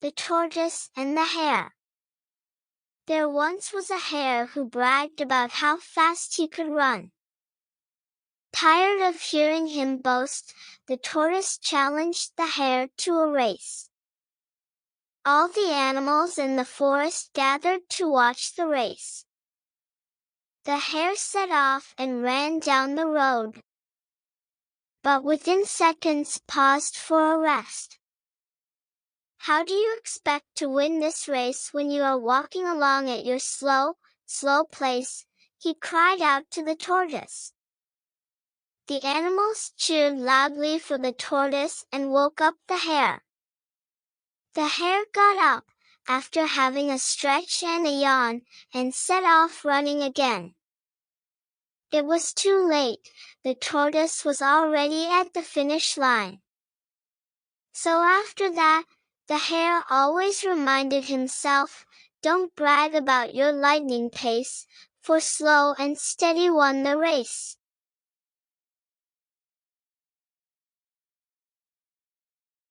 The Tortoise and the Hare. There once was a hare who bragged about how fast he could run. Tired of hearing him boast, the tortoise challenged the hare to a race. All the animals in the forest gathered to watch the race. The hare set off and ran down the road, but within seconds paused for a rest. How do you expect to win this race when you are walking along at your slow pace? He cried out to the tortoise. The animals cheered loudly for the tortoise and woke up the hare. The hare got up, after having a stretch and a yawn, and set off running again. It was too late, the tortoise was already at the finish line. So after that, the hare always reminded himself, don't brag about your lightning pace, for slow and steady won the race.